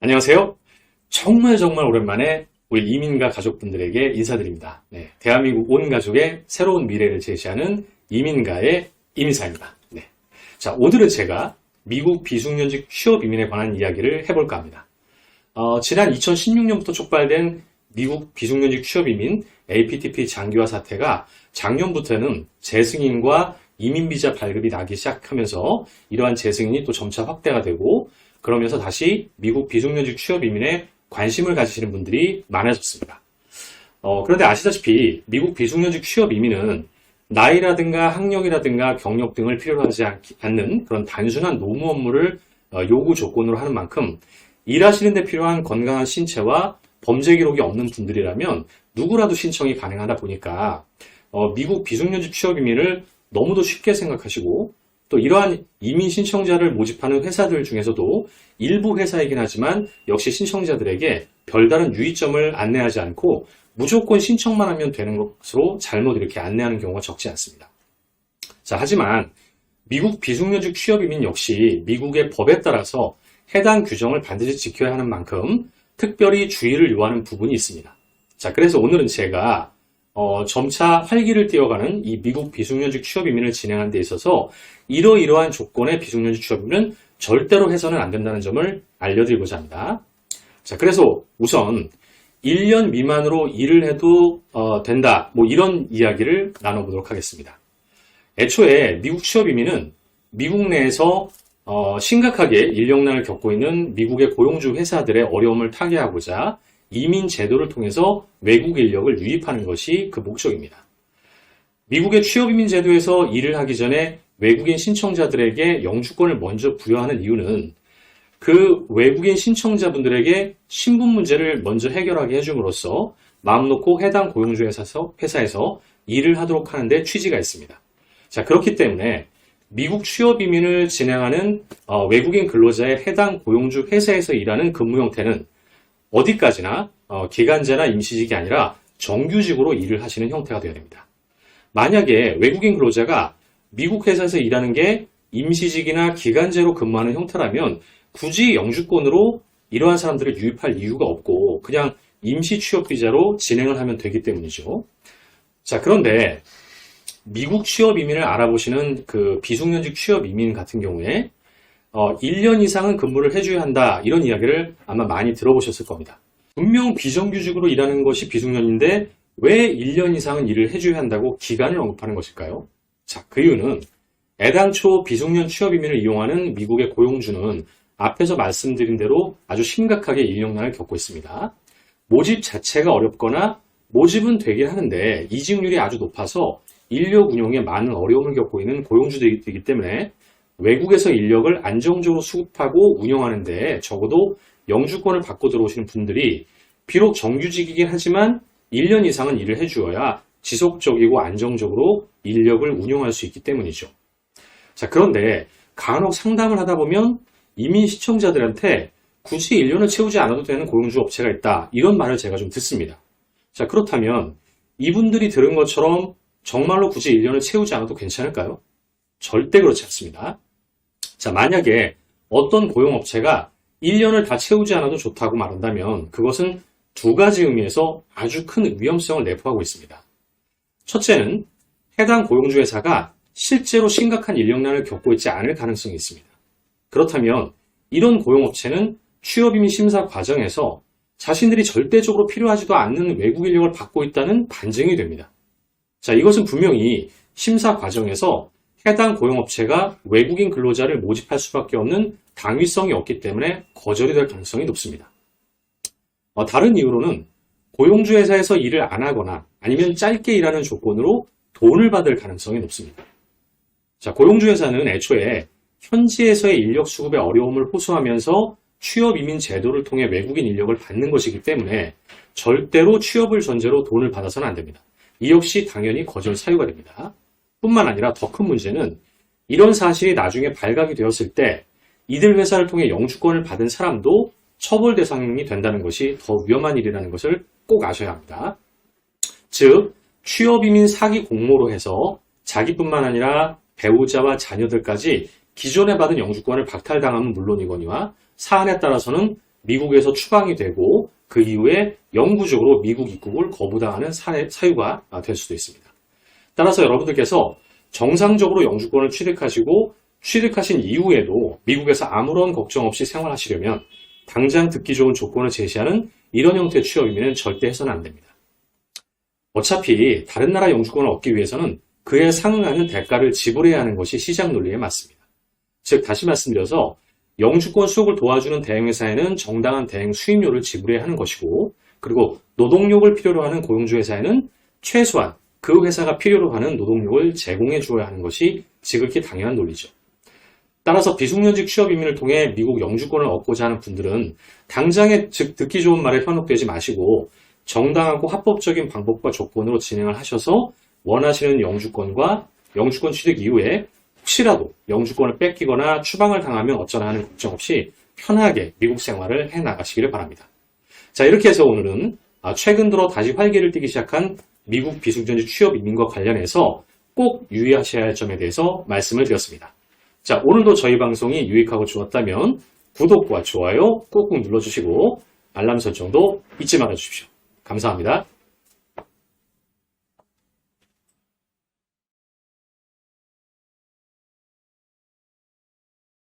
안녕하세요. 정말 오랜만에 우리 이민가 가족분들에게 인사드립니다. 네, 대한민국 온 가족의 새로운 미래를 제시하는 이민가의 이민사입니다. 네. 자, 오늘은 제가 미국 비숙련직 취업 이민에 관한 이야기를 해볼까 합니다. 지난 2016년부터 촉발된 미국 비숙련직 취업 이민 APTP 장기화 사태가 작년부터는 재승인과 이민비자 발급이 나기 시작하면서 이러한 재승인이 또 점차 확대가 되고, 그러면서 다시 미국 비숙련직 취업 이민에 관심을 가지시는 분들이 많아졌습니다. 그런데 아시다시피 미국 비숙련직 취업 이민은 나이라든가 학력이라든가 경력 등을 필요로 하지 않는 그런 단순한 노무 업무를 요구 조건으로 하는 만큼, 일하시는 데 필요한 건강한 신체와 범죄 기록이 없는 분들이라면 누구라도 신청이 가능하다 보니까 미국 비숙련직 취업 이민을 너무도 쉽게 생각하시고, 또 이러한 이민 신청자를 모집하는 회사들 중에서도 일부 회사이긴 하지만 역시 신청자들에게 별다른 유의점을 안내하지 않고 무조건 신청만 하면 되는 것으로 잘못 이렇게 안내하는 경우가 적지 않습니다. 자, 하지만 미국 비숙련직 취업 이민 역시 미국의 법에 따라서 해당 규정을 반드시 지켜야 하는 만큼 특별히 주의를 요하는 부분이 있습니다. 자, 그래서 오늘은 제가 점차 활기를 띠어가는 이 미국 비숙련직 취업 이민을 진행하는 데 있어서 이러이러한 조건의 비숙련직 취업 이민은 절대로 해서는 안 된다는 점을 알려드리고자 합니다. 자, 그래서 우선 1년 미만으로 일을 해도 된다, 이런 이야기를 나눠보도록 하겠습니다. 애초에 미국 취업 이민은 미국 내에서 심각하게 인력난을 겪고 있는 미국의 고용주 회사들의 어려움을 타개하고자 이민 제도를 통해서 외국 인력을 유입하는 것이 그 목적입니다. 미국의 취업 이민 제도에서 일을 하기 전에 외국인 신청자들에게 영주권을 먼저 부여하는 이유는 그 외국인 신청자분들에게 신분 문제를 먼저 해결하게 해줌으로써 마음 놓고 해당 고용주 회사에서 일을 하도록 하는 데 취지가 있습니다. 자, 그렇기 때문에 미국 취업 이민을 진행하는 외국인 근로자의 해당 고용주 회사에서 일하는 근무 형태는 어디까지나 기간제나 임시직이 아니라 정규직으로 일을 하시는 형태가 되어야 됩니다. 만약에 외국인 근로자가 미국 회사에서 일하는 게 임시직이나 기간제로 근무하는 형태라면 굳이 영주권으로 이러한 사람들을 유입할 이유가 없고 그냥 임시 취업 비자로 진행을 하면 되기 때문이죠. 자, 그런데 미국 취업 이민을 알아보시는 그 비숙련직 취업 이민 같은 경우에 1년 이상은 근무를 해줘야 한다, 이런 이야기를 아마 많이 들어보셨을 겁니다. 분명 비정규직으로 일하는 것이 비숙련인데 왜 1년 이상은 일을 해줘야 한다고 기간을 언급하는 것일까요? 자, 그 이유는 애당초 비숙련 취업 이민을 이용하는 미국의 고용주는 앞에서 말씀드린 대로 아주 심각하게 인력난을 겪고 있습니다. 모집 자체가 어렵거나 모집은 되긴 하는데 이직률이 아주 높아서 인력 운용에 많은 어려움을 겪고 있는 고용주들이기 때문에 외국에서 인력을 안정적으로 수급하고 운영하는데 적어도 영주권을 받고 들어오시는 분들이 비록 정규직이긴 하지만 1년 이상은 일을 해주어야 지속적이고 안정적으로 인력을 운영할 수 있기 때문이죠. 자, 그런데 간혹 상담을 하다 보면 이민 시청자들한테 굳이 1년을 채우지 않아도 되는 고용주 업체가 있다, 이런 말을 제가 좀 듣습니다. 자, 그렇다면 이분들이 들은 것처럼 정말로 굳이 1년을 채우지 않아도 괜찮을까요? 절대 그렇지 않습니다. 자, 만약에 어떤 고용업체가 1년을 다 채우지 않아도 좋다고 말한다면 그것은 두 가지 의미에서 아주 큰 위험성을 내포하고 있습니다. 첫째는 해당 고용주 회사가 실제로 심각한 인력난을 겪고 있지 않을 가능성이 있습니다. 그렇다면 이런 고용업체는 취업이민 심사 과정에서 자신들이 절대적으로 필요하지도 않는 외국 인력을 받고 있다는 반증이 됩니다. 자, 이것은 분명히 심사 과정에서 해당 고용업체가 외국인 근로자를 모집할 수밖에 없는 당위성이 없기 때문에 거절이 될 가능성이 높습니다. 다른 이유로는 고용주 회사에서 일을 안 하거나 아니면 짧게 일하는 조건으로 돈을 받을 가능성이 높습니다. 자, 고용주 회사는 애초에 현지에서의 인력 수급의 어려움을 호소하면서 취업 이민 제도를 통해 외국인 인력을 받는 것이기 때문에 절대로 취업을 전제로 돈을 받아서는 안 됩니다. 이 역시 당연히 거절 사유가 됩니다. 뿐만 아니라 더 큰 문제는 이런 사실이 나중에 발각이 되었을 때 이들 회사를 통해 영주권을 받은 사람도 처벌 대상이 된다는 것이 더 위험한 일이라는 것을 꼭 아셔야 합니다. 즉, 취업이민 사기 공모로 해서 자기뿐만 아니라 배우자와 자녀들까지 기존에 받은 영주권을 박탈당하면 물론이거니와 사안에 따라서는 미국에서 추방이 되고 그 이후에 영구적으로 미국 입국을 거부당하는 사유가 될 수도 있습니다. 따라서 여러분들께서 정상적으로 영주권을 취득하시고 취득하신 이후에도 미국에서 아무런 걱정 없이 생활하시려면 당장 듣기 좋은 조건을 제시하는 이런 형태의 취업 이민은 절대 해서는 안 됩니다. 어차피 다른 나라 영주권을 얻기 위해서는 그에 상응하는 대가를 지불해야 하는 것이 시장 논리에 맞습니다. 즉 다시 말씀드려서 영주권 수급을 도와주는 대행회사에는 정당한 대행 수임료를 지불해야 하는 것이고, 그리고 노동력을 필요로 하는 고용주 회사에는 최소한 그 회사가 필요로 하는 노동력을 제공해 주어야 하는 것이 지극히 당연한 논리죠. 따라서 비숙련직 취업 이민을 통해 미국 영주권을 얻고자 하는 분들은 당장에 즉 듣기 좋은 말에 현혹되지 마시고 정당하고 합법적인 방법과 조건으로 진행을 하셔서 원하시는 영주권과 영주권 취득 이후에 혹시라도 영주권을 뺏기거나 추방을 당하면 어쩌나 하는 걱정 없이 편하게 미국 생활을 해나가시기를 바랍니다. 자, 이렇게 해서 오늘은 최근 들어 다시 활기를 띠기 시작한 미국 비숙련직 취업 이민과 관련해서 꼭 유의하셔야 할 점에 대해서 말씀을 드렸습니다. 자, 오늘도 저희 방송이 유익하고 좋았다면 구독과 좋아요 꾹꾹 눌러주시고 알람 설정도 잊지 말아주십시오. 감사합니다.